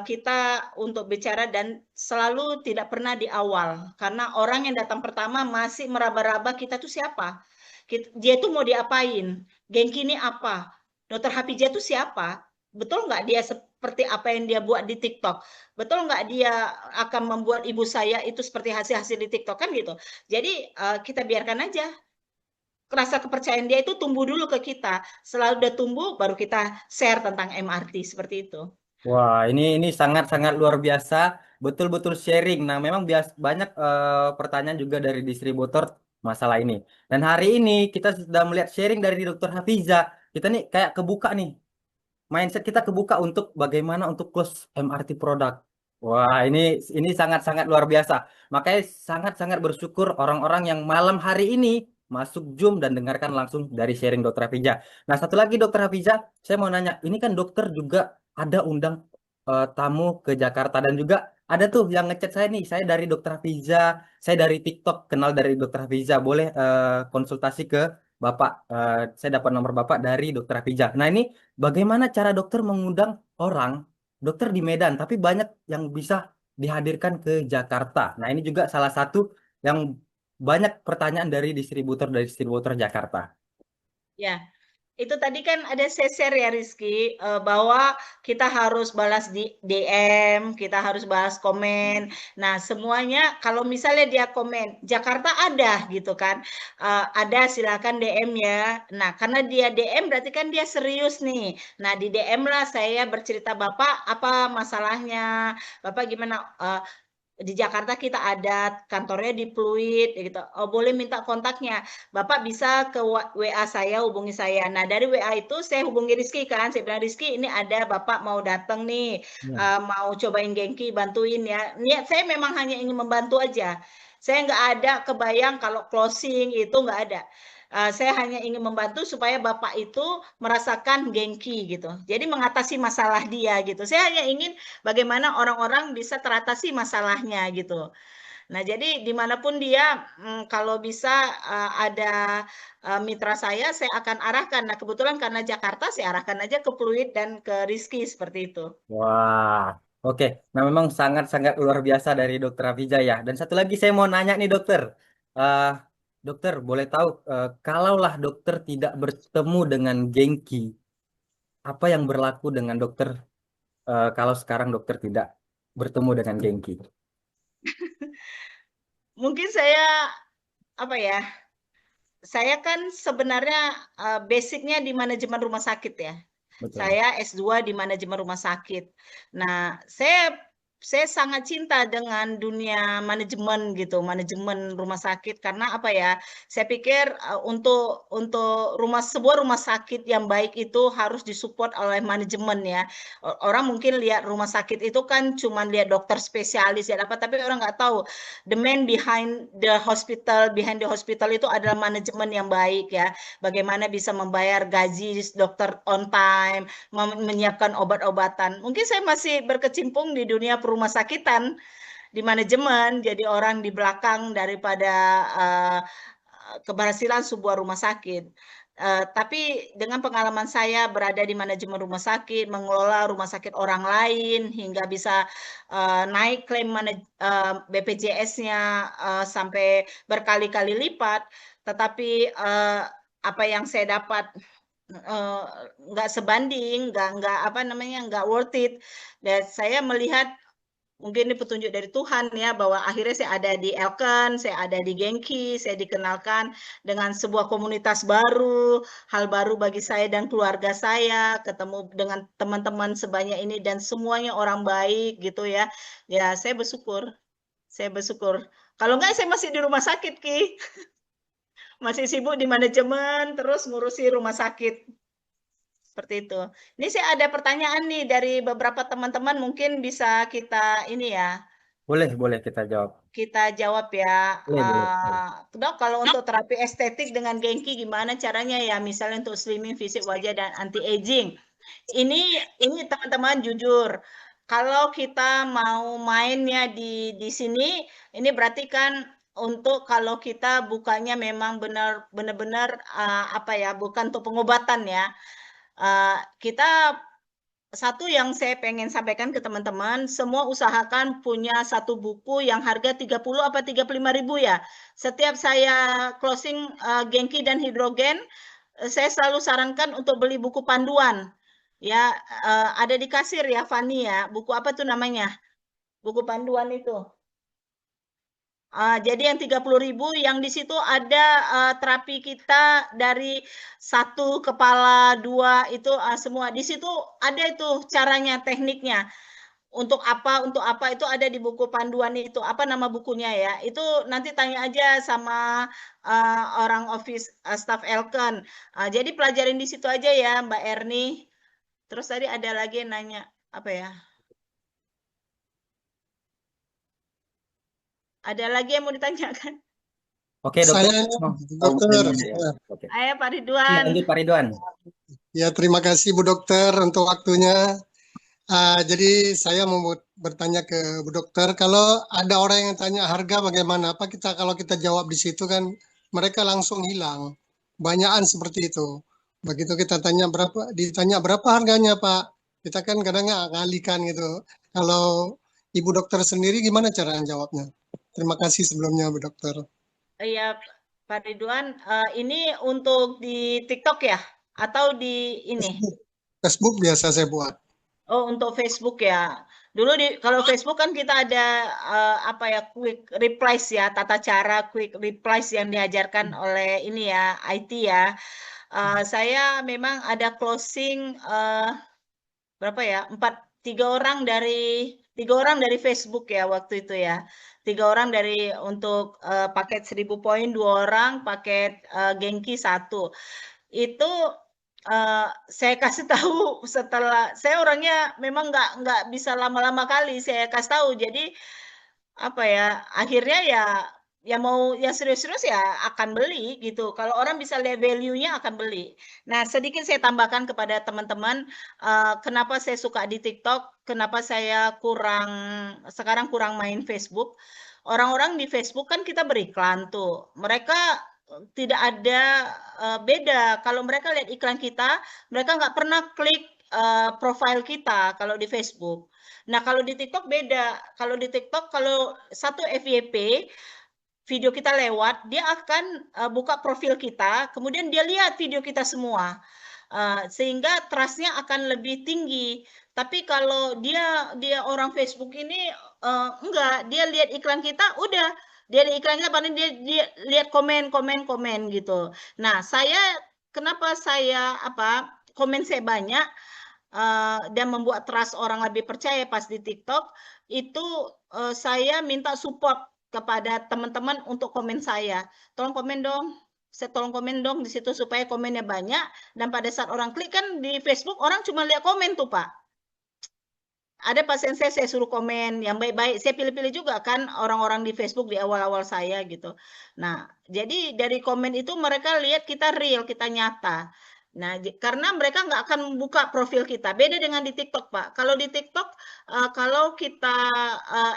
kita untuk bicara dan selalu tidak pernah di awal karena orang yang datang pertama masih meraba-raba kita tuh siapa, dia tuh mau diapain, Genki ini apa, Dokter Hapijah itu siapa, betul nggak dia seperti apa yang dia buat di TikTok, betul nggak dia akan membuat ibu saya itu seperti hasil-hasil di TikTok kan gitu. Jadi kita biarkan aja rasa kepercayaan dia itu tumbuh dulu ke kita. Selalu udah tumbuh, baru kita share tentang MRT seperti itu. Wah, ini sangat-sangat luar biasa, betul-betul sharing. Nah, memang banyak pertanyaan juga dari distributor masalah ini. Dan hari ini kita sudah melihat sharing dari Dokter Hafiza. Kita nih kayak kebuka nih, mindset kita kebuka untuk bagaimana untuk close MRT produk. Wah, ini sangat-sangat luar biasa. Makanya sangat-sangat bersyukur orang-orang yang malam hari ini masuk Zoom dan dengarkan langsung dari sharing Dokter Hafiza. Nah, satu lagi Dokter Hafiza, saya mau nanya, ini kan dokter juga ada undang tamu ke Jakarta dan juga ada tuh yang ngechat saya nih, saya dari Dokter Hafiza, saya dari TikTok kenal dari Dokter Hafiza, boleh konsultasi ke Bapak. Saya dapat nomor Bapak dari Dokter Hafiza. Nah, ini bagaimana cara dokter mengundang orang, dokter di Medan, tapi banyak yang bisa dihadirkan ke Jakarta. Nah, ini juga salah satu yang banyak pertanyaan dari distributor Jakarta. Ya, itu tadi kan ada share ya Rizky, bahwa kita harus balas di DM, kita harus balas komen. Nah, semuanya kalau misalnya dia komen, Jakarta ada gitu kan, ada silakan DM ya. Nah, karena dia DM berarti kan dia serius nih. Nah, di DM lah saya bercerita, Bapak apa masalahnya, Bapak gimana, di Jakarta kita ada kantornya di Pluit gitu. Oh, boleh minta kontaknya. Bapak bisa ke WA saya, hubungi saya. Nah, dari WA itu saya hubungi Rizky kan. Saya bilang, Rizky ini ada Bapak mau datang nih, Ya. mau cobain Genki, bantuin ya. Niat saya memang hanya ingin membantu aja. Saya nggak ada kebayang kalau closing itu nggak ada. Saya hanya ingin membantu supaya Bapak itu merasakan gengki gitu. Jadi mengatasi masalah dia gitu. Saya hanya ingin bagaimana orang-orang bisa teratasi masalahnya gitu. Nah, jadi dimanapun dia, kalau bisa ada mitra saya akan arahkan. Nah, kebetulan karena Jakarta, saya arahkan aja ke Pluit dan ke Rizky seperti itu. Wah, oke. Nah, memang sangat-sangat luar biasa dari Dokter Afija ya. Dan satu lagi saya mau nanya nih dokter. Eh, dokter, boleh tahu kalaulah dokter tidak bertemu dengan Gengki, apa yang berlaku dengan dokter kalau sekarang dokter tidak bertemu dengan Gengki? Mungkin saya apa ya? Saya kan sebenarnya basicnya di manajemen rumah sakit ya. Betul. Saya S2 di manajemen rumah sakit. Nah, saya sangat cinta dengan dunia manajemen gitu, manajemen rumah sakit karena apa ya? Saya pikir untuk sebuah rumah sakit yang baik itu harus disupport oleh manajemen ya. Orang mungkin lihat rumah sakit itu kan cuma lihat dokter spesialis ya apa, tapi orang nggak tahu the man behind the hospital itu adalah manajemen yang baik ya. Bagaimana bisa membayar gaji dokter on time, menyiapkan obat-obatan. Mungkin saya masih berkecimpung di dunia perumah sakitan, di manajemen, jadi orang di belakang daripada keberhasilan sebuah rumah sakit. Tapi dengan pengalaman saya berada di manajemen rumah sakit, mengelola rumah sakit orang lain, hingga bisa naik klaim BPJS-nya sampai berkali-kali lipat, tetapi apa yang saya dapat nggak sebanding, nggak worth it. Dan saya melihat mungkin ini petunjuk dari Tuhan ya, bahwa akhirnya saya ada di Elken, saya ada di Gengki, saya dikenalkan dengan sebuah komunitas baru, hal baru bagi saya dan keluarga saya, ketemu dengan teman-teman sebanyak ini dan semuanya orang baik gitu ya. Ya, saya bersyukur. Saya bersyukur. Kalau enggak saya masih di rumah sakit, Ki. Masih sibuk di manajemen, terus ngurusi rumah sakit. Seperti itu. Ini saya ada pertanyaan nih dari beberapa teman-teman, mungkin bisa kita ini ya, Boleh, boleh kita jawab. kita jawab ya. Boleh, boleh. Boleh. Dok, kalau untuk terapi estetik dengan Genki gimana caranya ya? Misalnya untuk slimming fisik wajah dan anti aging. Ini teman-teman jujur. Kalau kita mau mainnya di sini, ini berarti kan untuk kalau kita bukannya memang benar-benar apa ya, bukan untuk pengobatan ya. Kita satu yang saya pengen sampaikan ke teman-teman, semua usahakan punya satu buku yang harga 30 apa 35.000 ya. Setiap saya closing Genki dan hidrogen, saya selalu sarankan untuk beli buku panduan. Ya, ada di kasir ya, Fani ya. Buku apa tuh namanya? Buku panduan itu. Jadi yang 30.000 yang di situ ada terapi kita dari satu kepala dua itu semua di situ ada itu caranya, tekniknya untuk apa itu ada di buku panduan itu, apa nama bukunya ya, itu nanti tanya aja sama orang office staff Elken. Jadi pelajarin di situ aja ya Mbak Erni. Terus tadi ada lagi yang nanya apa ya, ada lagi yang mau ditanyakan? Oke, dokter. Saya Oh, dokter. ya. Oke. Ayo Pak Ridwan. Lanjut Pak Ridwan. Ya, terima kasih Bu Dokter untuk waktunya. Jadi saya mau bertanya ke Bu Dokter, kalau ada orang yang tanya harga bagaimana, apa kalau kita jawab di situ kan mereka langsung hilang. Banyakan seperti itu. Begitu kita ditanya berapa harganya Pak, kita kan kadang ngalihkan gitu. Kalau Ibu Dokter sendiri gimana cara jawabnya? Terima kasih sebelumnya Bu Dokter. Iya Pak Ridwan, ini untuk di TikTok ya? Atau di ini? Facebook biasa saya buat. Oh, untuk Facebook ya. Dulu kalau Facebook kan kita ada apa ya, quick replies ya, tata cara quick replies yang diajarkan oleh ini ya, IT ya. Saya memang ada closing berapa ya? Tiga orang dari Facebook ya waktu itu ya. 3 orang dari untuk paket 1.000 poin, 2 orang paket Genki 1. Itu saya kasih tahu setelah saya orangnya memang nggak bisa lama-lama kali saya kasih tahu. Jadi apa ya, akhirnya yang serius-serius ya akan beli gitu. Kalau orang bisa lihat value-nya akan beli. Nah, sedikit saya tambahkan kepada teman-teman, kenapa saya suka di TikTok, kenapa saya sekarang kurang main Facebook. Orang-orang di Facebook kan kita beriklan tuh. Mereka tidak ada beda. Kalau mereka lihat iklan kita, mereka nggak pernah klik profile kita kalau di Facebook. Nah, kalau di TikTok beda. Kalau di TikTok, kalau satu FYP, video kita lewat, dia akan buka profil kita, kemudian dia lihat video kita semua. Sehingga trust-nya akan lebih tinggi. Tapi kalau dia orang Facebook ini enggak, dia lihat iklan kita, udah dia lihat iklan kita, paling dia lihat komen gitu. Nah, kenapa saya komen saya banyak dan membuat trust orang lebih percaya pas di TikTok itu saya minta support kepada teman-teman untuk komen saya. Tolong komen dong. Saya tolong komen dong di situ supaya komennya banyak dan pada saat orang klik kan di Facebook orang cuma lihat komen tuh, Pak. Ada pasien saya suruh komen yang baik-baik. Saya pilih-pilih juga kan orang-orang di Facebook di awal-awal saya gitu. Nah, jadi dari komen itu mereka lihat kita real, kita nyata. Nah, karena mereka nggak akan membuka profil kita. Beda dengan di TikTok, Pak. Kalau di TikTok, kalau kita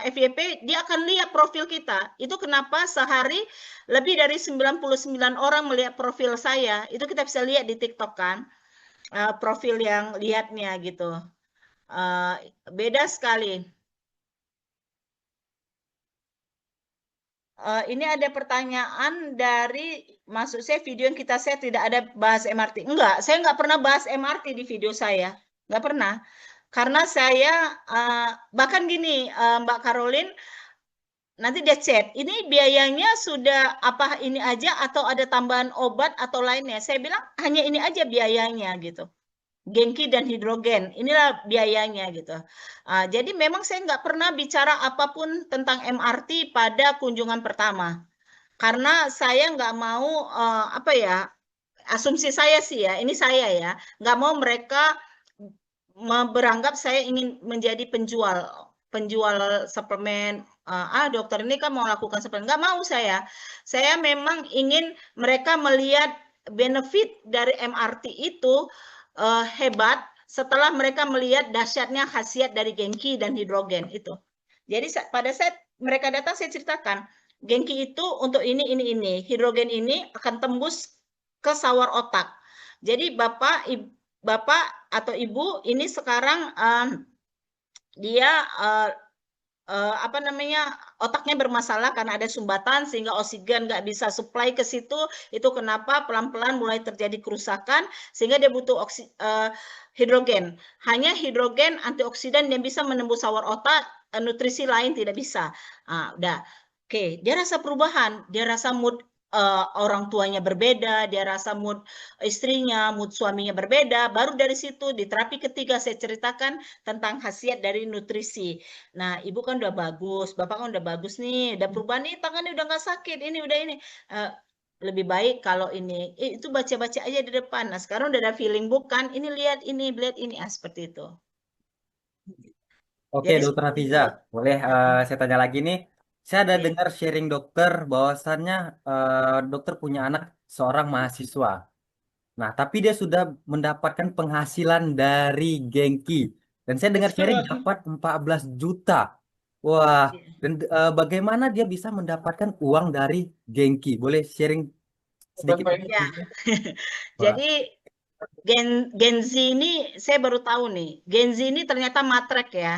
FYP, dia akan lihat profil kita. Itu kenapa sehari lebih dari 99 orang melihat profil saya. Itu kita bisa lihat di TikTok kan, profil yang lihatnya gitu. Beda sekali. Ini ada pertanyaan dari, maksud saya video yang kita share tidak ada bahas MRT. Enggak, saya nggak pernah bahas MRT di video saya. Nggak pernah. Karena saya, bahkan gini Mbak Caroline, nanti dia chat, ini biayanya sudah apa ini aja atau ada tambahan obat atau lainnya. Saya bilang hanya ini aja biayanya gitu. Genki dan hidrogen, inilah biayanya gitu. Jadi memang saya nggak pernah bicara apapun tentang MRT pada kunjungan pertama. Karena saya nggak mau, asumsi saya sih ya, ini saya ya, nggak mau mereka beranggap saya ingin menjadi penjual suplemen. Dokter ini kan mau lakukan suplemen. Nggak mau saya. Saya memang ingin mereka melihat benefit dari MRT itu hebat setelah mereka melihat dahsyatnya khasiat dari Genki dan hidrogen itu. Jadi pada saat mereka datang saya ceritakan, Genki itu untuk ini, hidrogen ini akan tembus ke sawar otak. Jadi bapak atau ibu ini sekarang dia otaknya bermasalah karena ada sumbatan sehingga oksigen nggak bisa supply ke situ. Itu kenapa pelan-pelan mulai terjadi kerusakan sehingga dia butuh hidrogen. Hanya hidrogen antioksidan yang bisa menembus sawar otak, nutrisi lain tidak bisa. Udah. Oke, dia rasa perubahan, dia rasa mood orang tuanya berbeda, dia rasa mood istrinya, mood suaminya berbeda. Baru dari situ di terapi ketiga saya ceritakan tentang khasiat dari nutrisi. Nah, ibu kan udah bagus, bapak kan udah bagus nih, udah perubahan nih, tangannya udah nggak sakit, ini udah ini. Lebih baik kalau ini, itu baca-baca aja di depan. Nah, sekarang udah ada feeling bukan, ini lihat ini, seperti itu. Oke, Jadi Dokter Hafiza, boleh saya tanya lagi nih. Saya ada dengar sharing dokter bahwasannya dokter punya anak seorang mahasiswa. Nah, tapi dia sudah mendapatkan penghasilan dari Genki. Dan saya dengar sharing dapat 14 juta. Wah, dan bagaimana dia bisa mendapatkan uang dari Genki? Boleh sharing sedikit? Ya. Jadi Gen Z ini saya baru tahu nih. Gen Z ini ternyata matrek ya.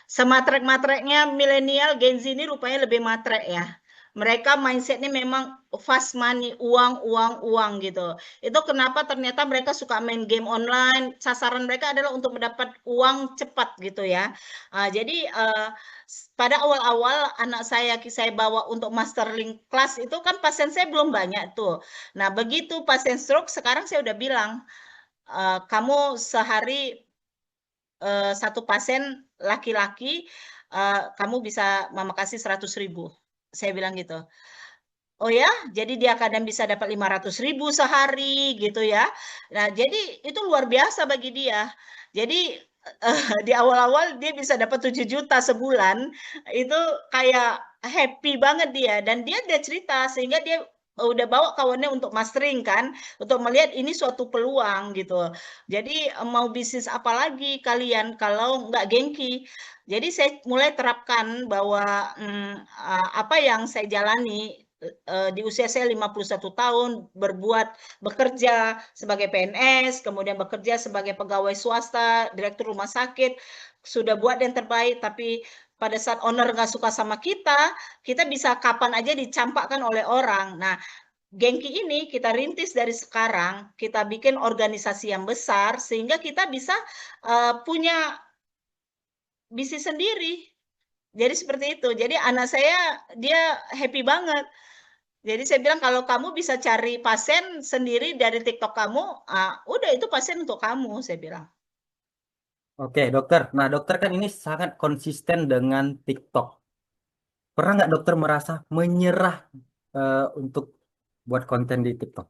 Sematrek-matreknya milenial, Gen Z ini rupanya lebih matrek ya. Mereka mindsetnya memang fast money, uang gitu. Itu kenapa ternyata mereka suka main game online. Sasaran mereka adalah untuk mendapat uang cepat gitu ya. Jadi pada awal-awal anak saya bawa untuk masterling class itu kan pasien saya belum banyak tuh. Nah begitu pasien stroke sekarang saya udah bilang, kamu sehari satu pasien laki-laki, kamu bisa mama kasih 100.000. Saya bilang gitu. Oh ya, jadi dia kadang bisa dapat 500.000 sehari gitu ya. Nah, jadi itu luar biasa bagi dia. Jadi di awal-awal dia bisa dapat 7 juta sebulan, itu kayak happy banget dia, dan dia cerita sehingga dia udah bawa kawannya untuk mastering kan, untuk melihat ini suatu peluang gitu. Jadi mau bisnis apa lagi kalian kalau nggak gengki. Jadi saya mulai terapkan bahwa apa yang saya jalani di usia saya 51 tahun bekerja sebagai PNS, kemudian bekerja sebagai pegawai swasta, direktur rumah sakit, sudah buat yang terbaik, tapi pada saat owner nggak suka sama kita bisa kapan aja dicampakkan oleh orang. Nah, Gengki ini kita rintis dari sekarang, kita bikin organisasi yang besar sehingga kita bisa punya bisnis sendiri. Jadi seperti itu. Jadi anak saya dia happy banget. Jadi saya bilang kalau kamu bisa cari pasien sendiri dari TikTok kamu, udah itu pasien untuk kamu, saya bilang. Oke, dokter. Nah, dokter kan ini sangat konsisten dengan TikTok. Pernah nggak dokter merasa menyerah untuk buat konten di TikTok?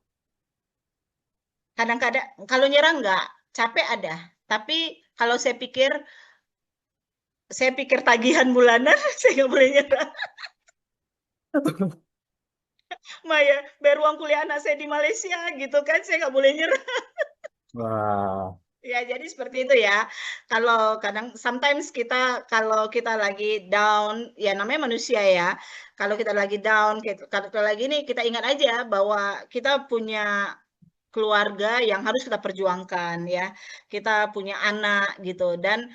Kadang-kadang kalau nyerah enggak, capek ada. Tapi kalau saya pikir tagihan bulanan, saya nggak boleh nyerah. Maya, bayar uang kuliah anak saya di Malaysia gitu kan, saya nggak boleh nyerah. Wah. Ya, jadi seperti itu ya. Kalau kadang, sometimes kalau kita lagi down, ya namanya manusia ya. Kalau kita lagi down, kalau kita lagi ini, kita ingat aja bahwa kita punya keluarga yang harus kita perjuangkan ya. Kita punya anak gitu, dan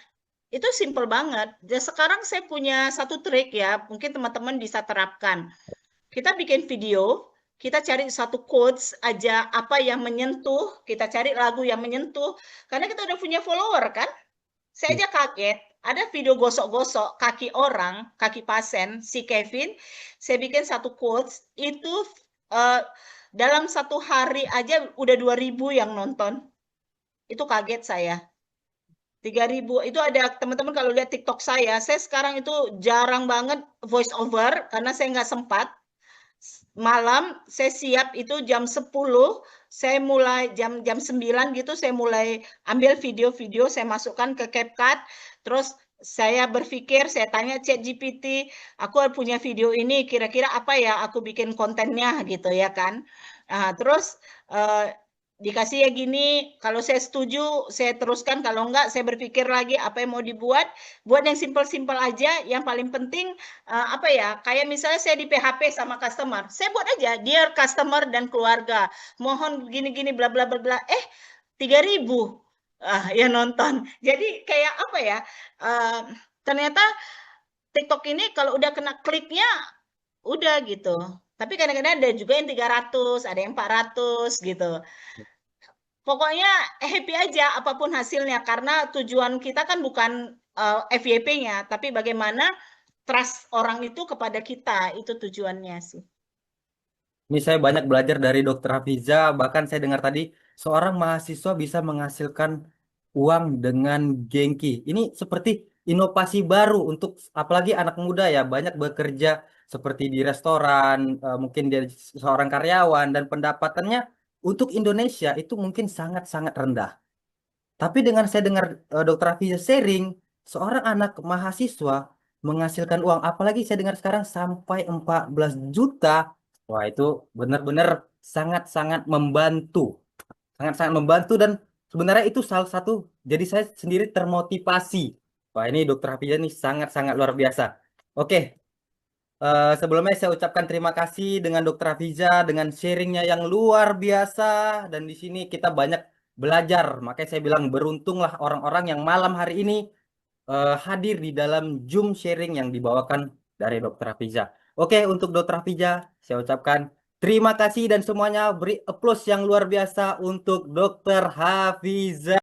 itu simple banget. Dan sekarang saya punya satu trik ya, mungkin teman-teman bisa terapkan. Kita bikin video, kita cari satu quotes aja apa yang menyentuh, kita cari lagu yang menyentuh, karena kita udah punya follower kan. Saya aja kaget, ada video gosok-gosok kaki orang, kaki pasien, si Kevin, saya bikin satu quotes, itu dalam satu hari aja udah 2.000 yang nonton. Itu kaget saya. 3.000, itu ada teman-teman kalau lihat TikTok saya sekarang itu jarang banget voice over, karena saya nggak sempat. Malam saya siap itu jam 10, saya mulai jam 9 gitu, saya mulai ambil video-video, saya masukkan ke CapCut, terus saya berpikir, saya tanya ChatGPT, aku punya video ini, kira-kira apa ya aku bikin kontennya gitu ya kan. Terus dikasih ya gini, kalau saya setuju saya teruskan, kalau enggak saya berpikir lagi apa yang mau dibuat, buat yang simpel-simpel aja, yang paling penting apa ya, kayak misalnya saya di PHP sama customer, saya buat aja, dear customer dan keluarga, mohon gini-gini bla bla bla bla, 3.000 yang nonton. Jadi kayak apa ya, ternyata TikTok ini kalau udah kena kliknya, udah gitu. Tapi kadang-kadang ada juga yang 300, ada yang 400 gitu. Pokoknya happy aja apapun hasilnya, karena tujuan kita kan bukan FYP-nya, tapi bagaimana trust orang itu kepada kita, itu tujuannya sih. Ini saya banyak belajar dari Dokter Hafiza, bahkan saya dengar tadi seorang mahasiswa bisa menghasilkan uang dengan Gengki. Ini seperti inovasi baru untuk apalagi anak muda ya, banyak bekerja seperti di restoran, mungkin dia seorang karyawan dan pendapatannya untuk Indonesia itu mungkin sangat-sangat rendah. Tapi dengan saya dengar Dokter Hafiza sharing, seorang anak mahasiswa menghasilkan uang, apalagi saya dengar sekarang sampai 14 juta. Wah, itu benar-benar sangat-sangat membantu. Sangat-sangat membantu dan sebenarnya itu salah satu, jadi saya sendiri termotivasi. Wah, ini Dokter Hafiza ini sangat-sangat luar biasa. Oke, sebelumnya saya ucapkan terima kasih dengan Dokter Hafiza dengan sharingnya yang luar biasa dan di sini kita banyak belajar. Makanya saya bilang beruntunglah orang-orang yang malam hari ini hadir di dalam Zoom sharing yang dibawakan dari Dokter Hafiza. Oke, untuk Dokter Hafiza saya ucapkan terima kasih dan semuanya beri aplaus yang luar biasa untuk Dokter Hafiza.